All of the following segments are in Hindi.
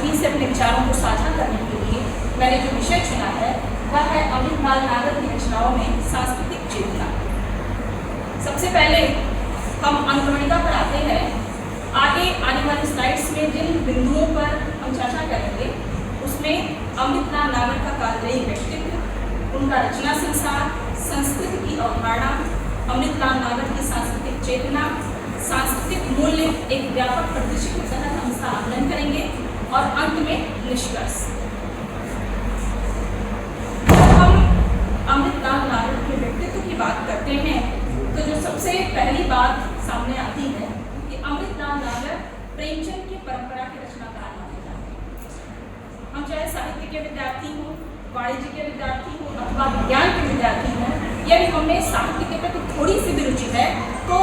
सभी से अपने विचारों को साझा करने के लिए मैंने जो विषय चुना है वह है अमृतलाल नागर की रचनाओं में सांस्कृतिक चेतना। सबसे पहले हम अंकगणिका पर आते हैं। आगे आने वाली स्लाइड्स में जिन बिंदुओं पर हम चर्चा करेंगे उसमें अमृतलाल नागर का कालजयी व्यक्तित्व, उनका रचना संसार, संस्कृति की अवधारणा, अमृतलाल नागर की सांस्कृतिक चेतना, सांस्कृतिक मूल्य, एक व्यापक परिदृश्य के तहत हम इसका आकलन करेंगे और अंत में निष्कर्ष। जब हम अमृतलाल नागर के व्यक्तित्व की बात करते हैं तो जो सबसे पहली बात सामने आती है कि अमृतलाल नागर प्रेमचंद की परंपरा के रचनाकार माने जाते हैं। हम चाहे साहित्य के विद्यार्थी हों, वाणिज्य के विद्यार्थी हों अथवा विज्ञान के विद्यार्थी हों, यदि हमें साहित्य के प्रति थोड़ी सी भी रुचि है तो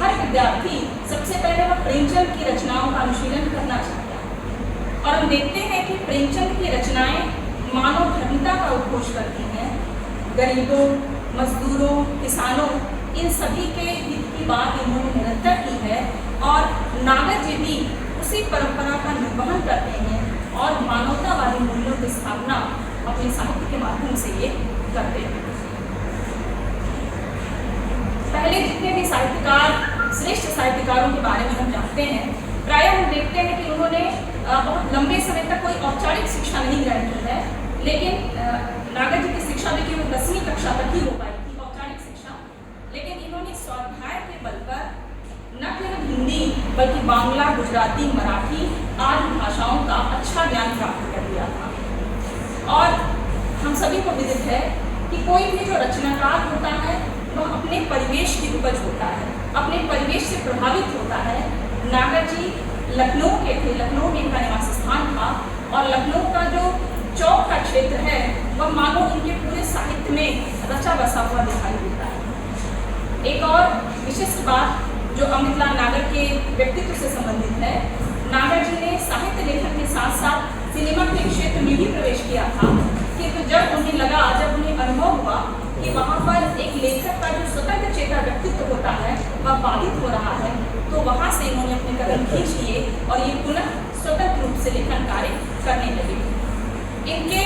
हर विद्यार्थी सबसे पहले वह प्रेमचंद की रचनाओं का अनुशीलन करना चाहता है। और हम देखते हैं कि प्रेमचंद की रचनाएं मानव धर्मिता का उद्घोष करती हैं। गरीबों, मजदूरों, किसानों, इन सभी के हित की बात इन्होंने निरंतर की है और नागर जी भी उसी परंपरा का निर्वहन करते हैं और मानवतावादी मूल्यों की स्थापना अपने साहित्य के माध्यम से ये करते हैं। पहले जितने भी साहित्यकार, श्रेष्ठ साहित्यकारों के बारे में हम जानते हैं, प्रायः हम देखते हैं कि उन्होंने बहुत लंबे समय तक कोई औपचारिक शिक्षा नहीं ग्रहण की है, लेकिन नागर जी की शिक्षा भी केवल 10वीं कक्षा तक ही हो पाई थी, औपचारिक शिक्षा। लेकिन इन्होंने स्वाध्याय के बल पर न केवल हिंदी बल्कि बांग्ला, गुजराती, मराठी आदि भाषाओं का अच्छा ज्ञान प्राप्त कर लिया था। और हम सभी को विदित है कि कोई भी जो रचनाकार होता है वह अपने परिवेश की उपज होता है, अपने परिवेश से प्रभावित होता है। नागर जी लखनऊ के थे, लखनऊ में इनका निवास स्थान था और लखनऊ का जो चौक का क्षेत्र है वह मानो इनके पूरे साहित्य में रचा बसा हुआ दिखाई देता है। एक और विशिष्ट बात जो अमृतलाल नागर के व्यक्तित्व से संबंधित है, नागर जी ने साहित्य लेखन के साथ साथ सिनेमा के क्षेत्र में भी प्रवेश किया था। किंतु जब उन्हें लगा, जब उन्हें अनुभव हुआ कि वहाँ पर एक लेखक का जो स्वतंत्र चेता व्यक्तित्व होता है वह बाधित हो रहा है, तो वहाँ से इन्होंने अपने कदम खींच लिए और ये पुनः स्वतंत्र रूप से लेखन कार्य करने लगे। इनके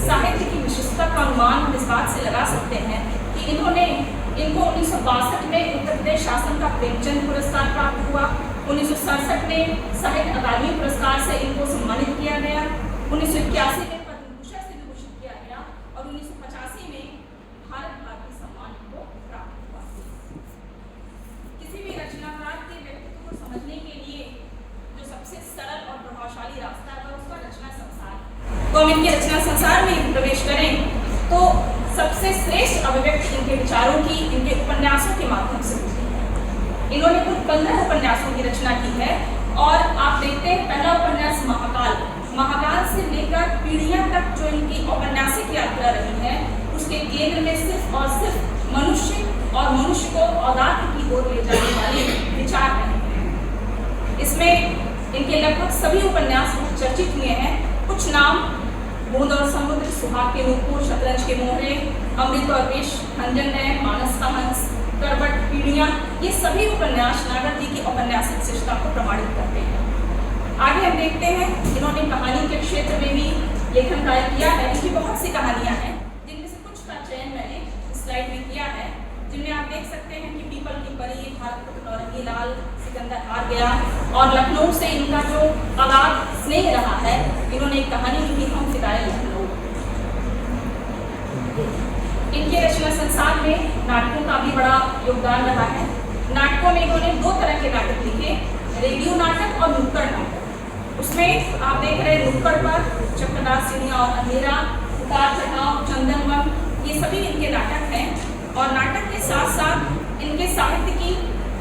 साहित्य की विशिष्टता का अनुमान हम इस बात से लगा सकते हैं कि इनको 1962 में उत्तर प्रदेश शासन का प्रेमचंद पुरस्कार प्राप्त हुआ, 1967 में साहित्य अकादमी पुरस्कार से इनको सम्मानित किया गया, 1981 में पद्म भूषण से विभूषित किया गया और 1985 में भारत भारती सम्मान को प्राप्त हुआ। किसी भी रचनाकार के व्यक्तित्व को समझने के लिए जो सबसे सरल और प्रभावशाली रास्ता है उसका रचना संसार। तो हम इनके रचना संसार में प्रवेश करें तो सबसे श्रेष्ठ अभिव्यक्ति इनके विचारों की इनके उपन्यासों के माध्यम से होती है। इन्होंने कुल 15 उपन्यासों की रचना की है और आप देखते हैं पहला उपन्यास महाकाल से लेकर पीढ़ियां तक जो इनकी औपन्यासिक यात्रा रही है उसके केंद्र में सिर्फ और सिर्फ मनुष्य और मनुष्य को औदार्य की ओर ले जाने वाले विचार रहे हैं। इसमें इनके लगभग सभी उपन्यास चर्चित हुए हैं। कुछ नाम बूंद और समुद्र, सुहाग के नूपुर, शतरंज के मोहरे, अमृत और विष, खंजन है, मानस का हंस, करवट, पीढ़ियां, ये सभी उपन्यास नागर जी की औपन्यासिक शिष्टता को प्रमाणित करते हैं। आगे हम देखते हैं इन्होंने कहानी के क्षेत्र में भी लेखन कार्य किया है। इनकी बहुत सी कहानियां हैं जिनमें से कुछ का चयन मैंने स्लाइड में किया है, जिनमें आप देख सकते हैं कि पीपल की परी, भारत पुत्र नौरंगी लाल, सिकंदर हार गया और लखनऊ से इनका जो अगाध स्नेह रहा है, इन्होंने एक कहानी लिखी हम फिदाए लखनऊ। इनके रचना संसार में नाटकों का भी बड़ा योगदान रहा है। नाटकों में इन्होंने 2 तरह के नाटक लिखे, रेडियो नाटक और नुक्कड़ नाटक। उसमें आप देख रहे हैं नुक्कड़ पर चक्रदार सीढ़ियाँ और अंधेरा, उतार चढ़ाव, चंदनवन, ये सभी इनके नाटक हैं। और नाटक के साथ साथ इनके साहित्य की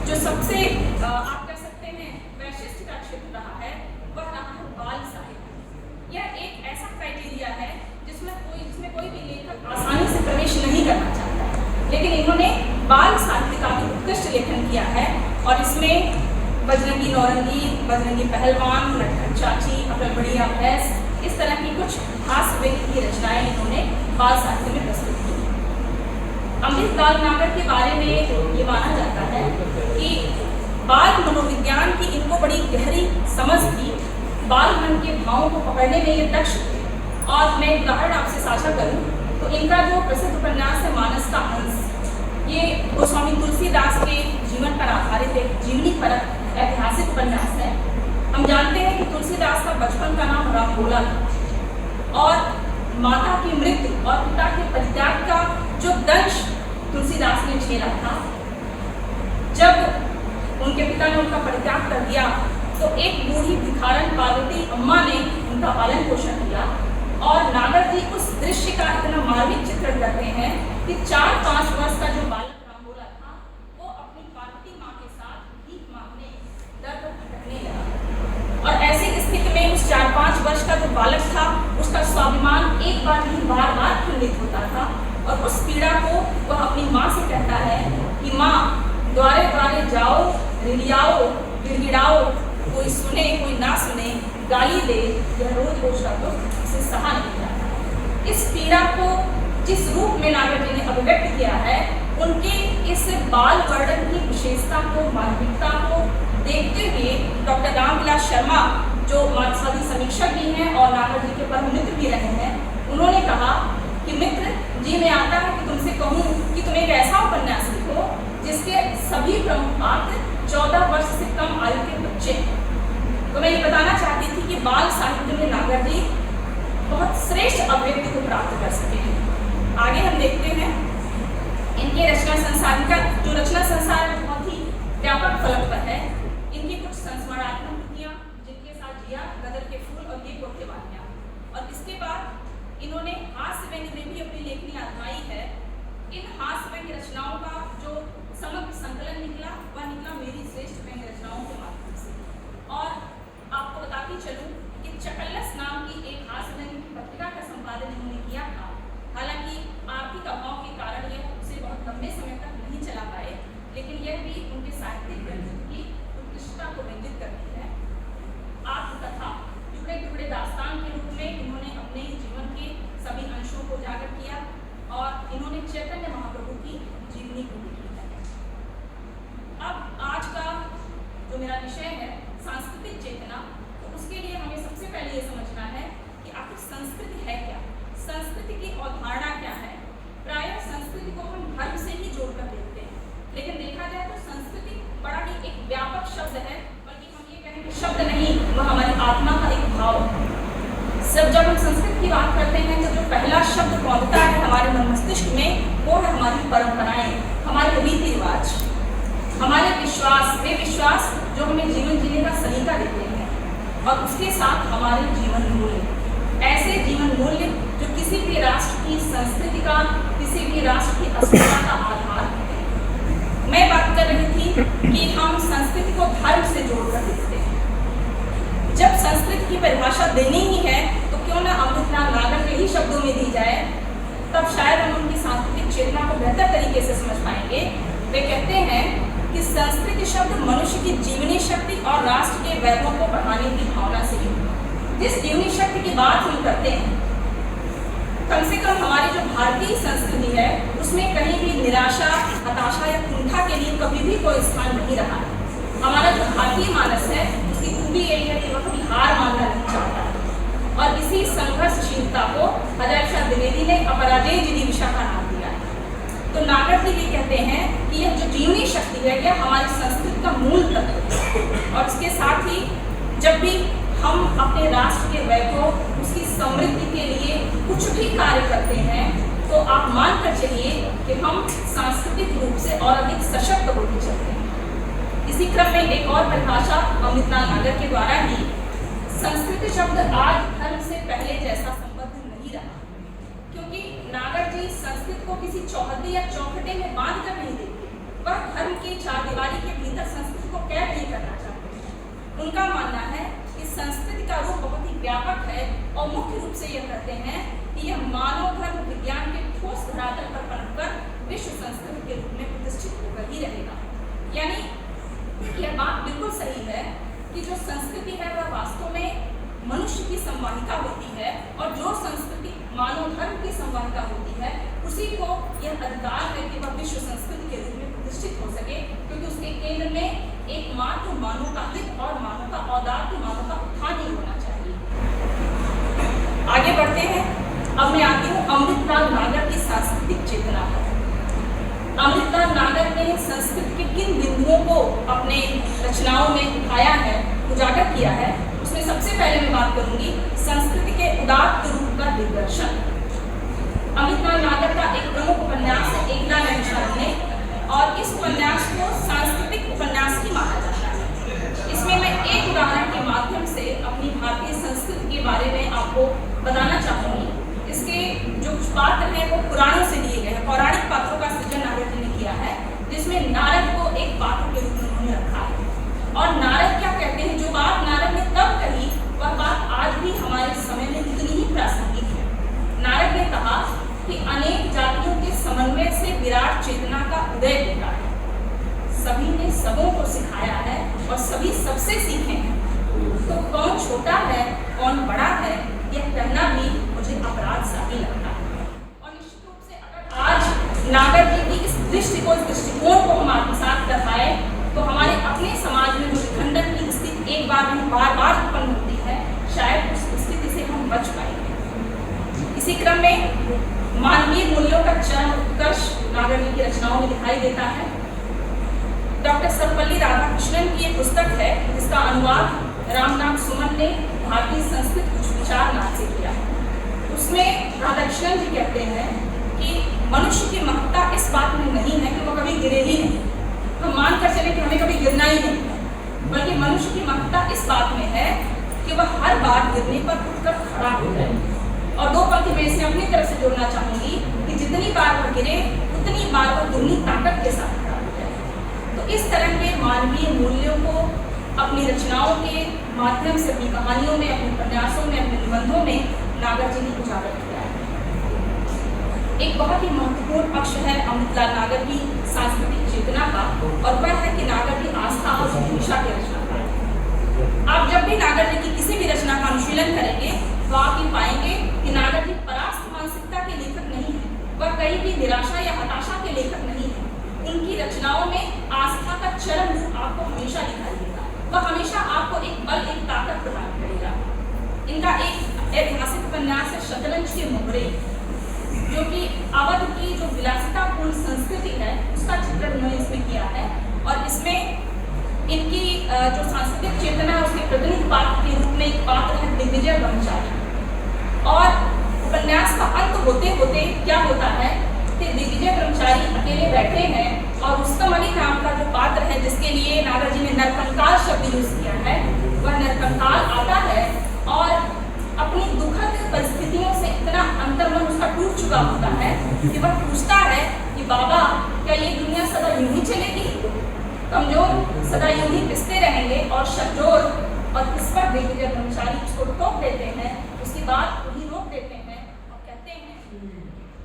जो सबसे आप कह सकते हैं वैशिष्ट का क्षेत्र रहा है वह रहा है बाल साहित्य। यह एक ऐसा क्राइटेरिया है जिसमें कोई भी लेखक आसानी से प्रवेश नहीं करना चाहता है, लेकिन इन्होंने बाल साहित्य का भी उत्कृष्ट लेखन किया है। और इसमें बजरंगी नौरंगी, बजरंगी पहलवान, लटकन चाची, अकल बढ़िया भैंस, इस तरह की कुछ खास व्यक्ति की रचनाएं इन्होंने बाल साहित्य में प्रस्तुत की। अमृतलाल नागर के बारे में ये माना जाता है कि बाल मनोविज्ञान की इनको बड़ी गहरी समझ थी बाल मन के भावों को पकड़ने में ये दक्ष थे। और मैं एक उदाहरण आपसे साझा करूं तो इनका जो प्रसिद्ध उपन्यास है मानस का अंश, ये गोस्वामी तुलसीदास के जीवन पर आधारित एक जीवनी परक ऐतिहासिक उपन्यास है। हम जानते हैं कि तुलसीदास का बचपन का नाम रामभोला था और माता की मृत्यु और पिता के परित्याग का जो दंश तुलसीदास ने झेला था, जब उनके पिता ने उनका परित्याग कर दिया तो एक बूढ़ी भिखारन पार्वती अम्मा ने उनका पालन पोषण किया। और नागर जी उस दृश्य का इतना मार्मिक चित्रण करते हैं कि 4-5 वर्ष का जो बालक रामभोला था वो अपनी पार्वती माँ के साथ भीख मांगने दर पर भटकने लगा। और ऐसी स्थिति में उस 4-5 वर्ष का जो बालक था उसका स्वाभिमान एक बार नहीं बार-बार खंडित होता था। और उस पीड़ा को वह अपनी माँ से कहता है कि माँ, द्वारे द्वारे जाओ, रिलियाओ, गिड़गिड़ाओ, कोई सुने कोई ना सुने, गाली दे, यह रोज रोज का तो इसे सहा नहीं जाता। इस पीड़ा को जिस रूप में नागर जी ने अभिव्यक्त किया है, उनके इस बाल वर्णन की विशेषता को, मार्मिकता को देखते हुए डॉक्टर रामविलास शर्मा, जो मार्क्सवादी समीक्षक भी हैं और नागर जी के परम मित्र भी रहे हैं, उन्होंने कहा कि मित्र जी, मैं आता है कि तुमसे कहूँ कि तुम एक ऐसा उपन्यास लिखो जिसके सभी प्रमुख पात्र 14 वर्ष से कम आयु के बच्चे हैं। तो मैं ये बताना चाहती थी कि बाल साहित्य में नागर जी बहुत श्रेष्ठ अभिव्यक्ति को प्राप्त कर सके हैं। आगे हम देखते हैं इनके रचना संसार का जो रचना संसार है बहुत ही व्यापक फलक पर है। इनकी कुछ संस्मरणात्मक कृतियां जिनके साथ जिया, गदर के फूल और ये कोठेवालियां, और इसके बाद इन्होंने हास्य व्यंग्य में भी अपनी लेखनी आजमाई है। इन हास्य व्यंग्य रचनाओं का जो समग्र संकलन निकला वह निकला मेरी श्रेष्ठ व्यंग्य रचनाओं के माध्यम से। और आपको बताती चलूं कि चकल्लस नाम की एक हास्य व्यंग्य की पत्रिका का संपादन इन्होंने किया था। हालांकि आर्थिक अभाव के कारण यह उसे बहुत लंबे समय तक नहीं चला पाए, लेकिन यह भी उनके साहित्यिक व्यक्तित्व की उत्कृष्टता को व्यंजित करती है। आत्मकथा टुकड़े टुकड़े दास्तान के रूप में इन्होंने अपने जीवन के सभी अंशों को उजागर किया और इन्होंने चैतन्य महाप्रभु की जीवनी को लिखी है। अब आज का जो मेरा विषय है सांस्कृतिक चेतना, तो उसके लिए हमें सबसे पहले ये समझना है कि आखिर संस्कृति है क्या, संस्कृति की अवधारणा क्या है। प्रायः संस्कृति को हम धर्म से ही जोड़कर देखते हैं, लेकिन देखा जाए तो संस्कृति बड़ा ही एक व्यापक शब्द है, बल्कि हम ये कहें कि शब्द नहीं, वह हमारी आत्मा का एक भाव। जब हम संस्कृति की बात करते हैं तो जो पहला शब्द पहुंचता है हमारे मन मस्तिष्क में वो है हमारी परंपराएं, हमारे रीति रिवाज, हमारे विश्वास, वे विश्वास जो हमें जीवन जीने का सलीका देते हैं, और उसके साथ हमारे जीवन मूल्य, ऐसे जीवन मूल्य जो किसी भी राष्ट्र की संस्कृति का, किसी भी राष्ट्र की अस्मिता का आधार है। मैं बात कर रही थी कि हम संस्कृति को धर्म से जोड़कर देखते हैं। जब संस्कृति की परिभाषा देनी ही है तो क्यों ना अमृतलाल नागर के ही शब्दों में दी जाए, तब शायद हम उनकी सांस्कृतिक चेतना को बेहतर तरीके से समझ पाएंगे। वे कहते हैं कि संस्कृति शब्द मनुष्य की जीवनी शक्ति और राष्ट्र के वैभव को बढ़ाने की भावना से युक्त। जिस जीवनी शक्ति की बात हम करते हैं, कम से कम हमारी जो भारतीय संस्कृति है उसमें कहीं भी निराशा, हताशा या कुंठा के लिए कभी भी कोई स्थान नहीं रहा है। हमारा जो भारतीय मानस है उसकी खूबी यही है कि वह कभी हार मानना नहीं चाहता, और इसी संघर्षशीलता को हजारी शाह द्विवेदी ने अपराजेय जिजीविषा का नाम दिया है। तो नागर जी ये कहते हैं कि यह जो जीवनी शक्ति है यह हमारी संस्कृति का मूल तत्व है, और इसके साथ ही जब भी हम अपने राष्ट्र के वैभव, उसकी समृद्धि के लिए कुछ भी कार्य करते हैं तो आप मान कर चलिए कि हम सांस्कृतिक रूप से और अधिक सशक्त होते चलते हैं। इसी क्रम में एक और परिभाषा अमृतलाल नागर के द्वारा ही, संस्कृति शब्द आज धर्म से पहले जैसा संबद्ध नहीं रहा, क्योंकि नागर जी संस्कृति को किसी चौहद्दी या चौखटे में बांध कर नहीं देखते, वह धर्म की चारदीवारी के भीतर संस्कृति को कैद नहीं करना चाहते। उनका मानना है कि संस्कृति का रूप बहुत ही व्यापक है, और मुख्य रूप से यह कहते हैं कि यह मानव धर्म विज्ञान के ठोस धरातल पर पनपकर विश्व संस्कृति के रूप में प्रतिष्ठित होकर ही रहेगा। यानी यह बात बिल्कुल सही है कि जो संस्कृति है वह वास्तव में मनुष्य की संवाहिका होती है, और जो संस्कृति मानव धर्म की संवाहिका होती है उसी को यह अधिकार है कि वह विश्व संस्कृति के रूप में प्रतिष्ठित हो सके, क्योंकि उसके केंद्र में एकमात्र मानव का हित और मानव का औदार्य, मानव का उत्थान ही होना चाहिए। ने संस्कृति के किन बिंदुओं को अपने रचनाओं में उठाया है, उजागर किया है, उसमें सबसे पहले मैं बात करूंगी संस्कृति के उदात्त रूप का दिग्दर्शन। अमितलाल नागर का एक प्रमुख उपन्यास है एकला नैमिषारण्य, और इस उपन्यास को सांस्कृतिक उपन्यास ही माना जाता है। इसमें मैं एक उदाहरण के माध्यम से अपनी भारतीय संस्कृति के बारे में आपको बताना चाहूंगी। इसके जो कुछ पात्र हैं वो पुराणों से लिए गए हैं, पौराणिक पात्रों का सृजन नागर जी ने किया है, जिसमें नारद को एक पात्र के रूप में उन्होंने रखा है। और नारद क्या कहते हैं, जो बात नारद ने तब कही वह बात आज भी हमारे समय में उतनी ही प्रासंगिक है। नारद ने कहा कि अनेक जातियों के समन्वय से विराट चेतना का उदय होता है। सभी ने सबों को सिखाया है और सभी सबसे सीखे हैं। तो कौन छोटा है कौन बड़ा है यह कहना भी मुझे अपराध सा ही लगता है। और निश्चित रूप से अगर आज नागर जी की इस दृष्टिकोण को हम आत्मसात कर पाए तो हमारे अपने समाज में जो विखंडन की स्थिति एक बार नहीं बार बार उत्पन्न होती है, शायद उस स्थिति से हम बच पाएंगे। इसी क्रम में मानवीय मूल्यों का चरम उत्कर्ष नागर जी की रचनाओं में दिखाई देता है। डॉक्टर सर्वपल्ली राधाकृष्णन की एक पुस्तक है जिसका अनुवाद रामनाथ सुमन ने भारतीय संस्कृत कुछ विचार नाम से किया है। उसमें राधाकृष्णन जी कहते हैं कि मनुष्य की महत्ता इस बात में नहीं है कि वह कभी गिरे ही नहीं, हम मान कर चले कि हमें कभी गिरना ही नहीं है, बल्कि मनुष्य की महत्ता इस बात में है कि वह हर बार गिरने पर उठकर खड़ा हो जाए। और दो पंक्ति में इसे अपनी तरफ से जोड़ना चाहूंगी कि जितनी बार वह गिरे उतनी बार वह दुगनी ताकत के साथ खड़ा हो जाए। तो इस तरह के मानवीय मूल्यों को अपनी रचनाओं के माध्यम से, अपनी कहानियों में, अपने उपन्यासों में, अपने निबंधों में नागर जी ने उजागर किया है। एक बहुत ही महत्वपूर्ण पक्ष है अमितलाल नागर की सांस्कृतिक चेतना का, और वह है कि नागर जी आस्था और जिजीविषा के रचनाकार हैं। आप जब भी नागर जी की किसी भी रचना का अनुशीलन करेंगे तो आप ये पाएंगे कि नागर जी परास्त मानसिकता के लेखक नहीं है, वह कहीं भी निराशा या हताशा के लेखक नहीं है। उनकी रचनाओं में आस्था का चरम रूप आपको हमेशा दिखाई देगा, वह हमेशा आपको एक बल, एक ताकत प्रदान करेगा। इनका एक ऐतिहासिक उपन्यास है शतरंज के मोहरे, जो कि अवध की जो विलासितापूर्ण संस्कृति है उसका चित्रण उन्होंने इसमें किया है। और इसमें इनकी जो सांस्कृतिक चेतना है उसके प्रतिनिधि पात्र के रूप में एक पात्र है दिग्विजय ब्रह्मचारी। और उपन्यास का अंत होते होते क्या होता है कि दिग्विजय ब्रह्मचारी अकेले बैठे हैं और रुस्तम अली नाम का जो पात्र है, जिसके लिए नागर जी ने नरकंकाल शब्द यूज किया है, वह नरकंकाल आता है और अपनी दुखद परिस्थितियों से इतना अंतर्मन उसका टूट चुका होता है कि वह पूछता है कि बाबा क्या ये दुनिया सदा यूं ही चलेगी, कमजोर सदा यूं ही पिसते रहेंगे। और शकजोर और इस पर दिग्विजय ब्रह्मचारी उसको टोक देते हैं, उसकी बात वही रोक देते हैं और कहते हैं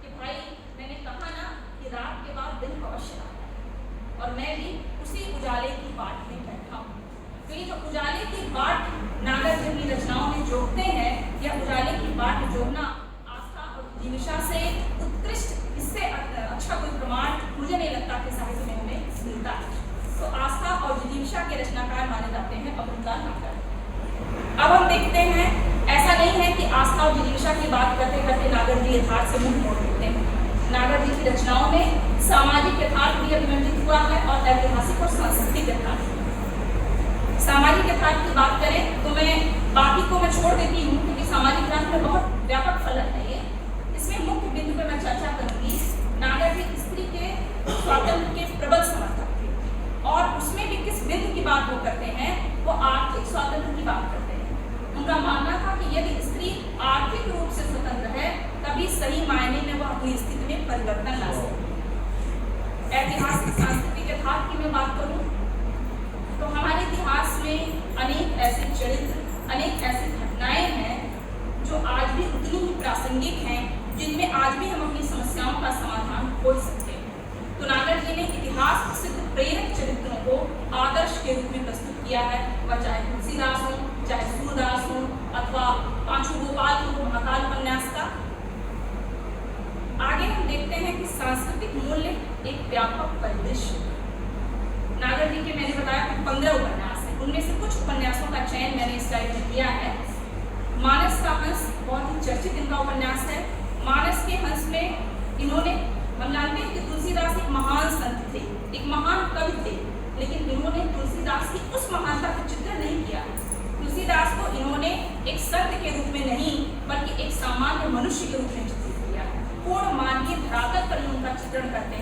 कि भाई मैंने कहा ना कि रात के बाद दिन अवश्य आता है, और मैं भी उसी उजाले की बाट में बैठा हूँ। तो ये जो उजाले की बाट नागर जी की रचनाओं में जोड़ते हैं, यह उजाले की बाट जोड़ना आस्था और जिजीविषा से उत्कृष्ट, इससे अच्छा कोई प्रमाण मुझे नहीं लगता कि साहित्य में हमें मिलता है। तो आस्था और जिजीविषा के रचनाकार माने जाते हैं अमितलाल नागर। अब हम देखते हैं, ऐसा नहीं है कि आस्था और जिजीविषा की बात करते करते नागर जी यथार्थ से मुंह मोड़ देते हैं। नागर जी की रचनाओं में सामाजिक यथार्थ भी अभिव्यंजित हुआ है और ऐतिहासिक और सांस्कृतिक यथार्थ। सामाजिक यथार्थ की बात करें तो मैं बाकी को मैं छोड़ देती हूँ क्योंकि सामाजिक यथार्थ में बहुत व्यापक फलक है ये। इसमें मुख्य बिंदु पर मैं चर्चा करूंगी। नागर जी स्त्री के स्वातंत्र के प्रबल समर्थक थे, और उसमें भी किस बिंदु की बात वो करते हैं, वो आर्थिक स्वातंत्र की बात करते हैं। उनका मानना था कि यदि स्त्री आर्थिक रूप से स्वतंत्र है तभी सही मायने में वह अपनी स्थिति में परिवर्तन ला सकती। ऐतिहासिक सांस्कृतिक यथार्थ की मैं बात करूं तो हमारे इतिहास में अनेक ऐसे चरित्र, अनेक ऐसी घटनाएं हैं जो आज भी उतनी ही प्रासंगिक हैं, जिनमें आज भी हम अपनी समस्याओं का समाधान खोज सकते हैं। तो नागर जी ने इतिहास प्रसिद्ध प्रेरक चरित्रों को आदर्श के रूप में प्रस्तुत किया है, वह चाहे तुलसीदास हो, चाहे सूरदास हो, अथवा पांचू गोपाल हो महाकाल उपन्यास का। आगे हम देखते हैं कि सांस्कृतिक मूल्य एक व्यापक परिदृश्य। नागर जी के मैंने बताया कि 15 उपन्यास हैं, उनमें से कुछ उपन्यासों का चयन मैंने इस स्लाइड में किया है। मानस का हंस बहुत ही चर्चित इनका उपन्यास है। मानस के हंस में इन्होंने, हम जानते हैं कि तुलसीदास एक महान संत थे, एक महान कवि थे, लेकिन इन्होंने तुलसीदास की उस महानता का चित्रण नहीं किया। तुलसीदास को इन्होंने एक संत के रूप में नहीं, बल्कि एक सामान्य मनुष्य के रूप में चित्रित किया। पूर्ण मानवीय धरातल पर उनका चित्रण करते हैं।